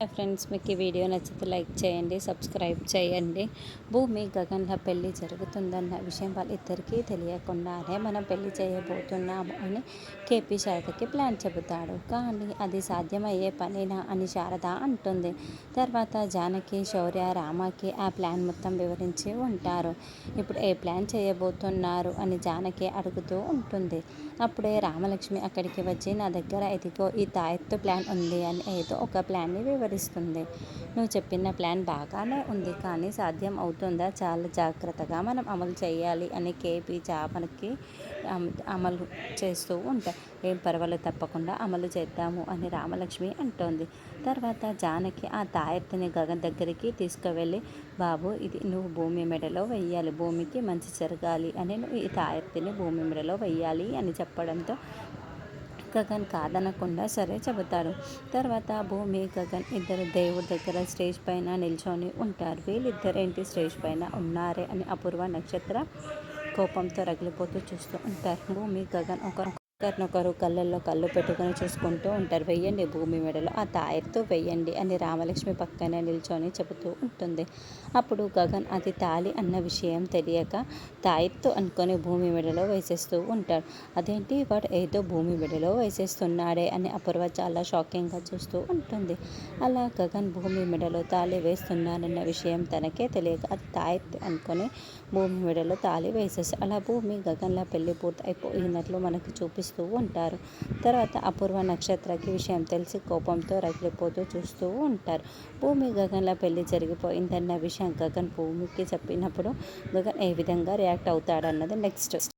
Hi friends, మీకు ఈ video నచ్చితే లైక్ చేయండి, సబ్స్క్రైబ్ చేయండి. భూమి గగన్ల పెళ్ళి జరుగుతుందన్న విషయం వాళ్ళిద్దరికీ తెలియకుండానే మనం పెళ్ళి చేయబోతున్నాము అని కేపీ శారదకి ప్లాన్ చెబుతాడు. కానీ అది సాధ్యమయ్యే పనేనా అని శారద అంటుంది. తర్వాత జానకి, శౌర్య, రామకి ఆ ప్లాన్ మొత్తం వివరించి ఉంటారు. ఇప్పుడు ఏ ప్లాన్ చేయబోతున్నారు అని జానకి అడుగుతూ ఉంటుంది. అప్పుడే రామలక్ష్మి అక్కడికి వచ్చి, నా దగ్గర ఇదిగో ఈ తాయెత్తు ప్లాన్ ఉంది అని ఏదో ఒక ప్లాన్ని వివరిస్తుంది. నువ్వు చెప్పిన ప్లాన్ బాగానే ఉంది, కానీ సాధ్యం అవుతుందా? చాలా జాగ్రత్తగా మనం అమలు చేయాలి అని కేపీ మనకి అమలు చేస్తూ ఉంటాయి. ఏం పర్వాలేదు, తప్పకుండా అమలు చేద్దాము అని రామలక్ష్మి అంటోంది. తర్వాత జానకి ఆ తాయెత్తుని గగన్ దగ్గరికి తీసుకువెళ్ళి, బాబు ఇది నువ్వు భూమి మెడలో వెయ్యాలి, భూమికి మంచి జరగాలి అని నువ్వు ఈ తాయెత్తుని భూమి మెడలో వెయ్యాలి అని చెప్పడంతో గగన్ కాదనకుండా సరే చెబుతాడు. తర్వాత భూమి, గగన్ ఇద్దరు దేవుడి దగ్గర స్టేజ్ పైన నిల్చొని ఉంటారు. వీళ్ళిద్దరేంటి స్టేజ్ పైన ఉన్నారే అని అపూర్వ, నక్షత్ర కోపంతో రగిలిపోతూ చూస్తూ ఉంటారు. భూమి, గగన్ ఒకరినొకరు కళ్ళల్లో కళ్ళు పెట్టుకొని చూసుకుంటూ ఉంటారు. వెయ్యండి భూమి మెడలో ఆ తాయెత్తు వెయ్యండి అని రామలక్ష్మి పక్కనే నిల్చొని చెబుతూ ఉంటుంది. అప్పుడు గగన్ అది తాళి అన్న విషయం తెలియక తాయెత్తు అనుకొని భూమి మెడలో వేసేస్తూ ఉంటాడు. అదేంటి వాడు ఏదో భూమి మెడలో వేసేస్తున్నాడే అని అపూర్వ చాలా షాకింగ్గా చూస్తూ ఉంటుంది. అలా గగన్ భూమి మెడలో తాళి వేస్తున్నాడన్న విషయం తనకే తెలియక అది తాయెత్తు అనుకొని భూమి మెడలో తాళి వేసేసి అలా భూమి, గగన్ల పెళ్లి పూర్తి అయిపోయినట్లు మనకు చూపిస్తూ ఉంటారు. తర్వాత అపూర్వ, నక్షత్రకి విషయం తెలిసి కోపంతో రగిలిపోతూ చూస్తూ ఉంటారు. భూమి, గగన్ల పెళ్లి జరిగిపోయిందన్న విషయం గగన్ భూమికి చెప్పినప్పుడు గగన్ ఏ విధంగా రియాక్ట్ అవుతాడన్నది నెక్స్ట్.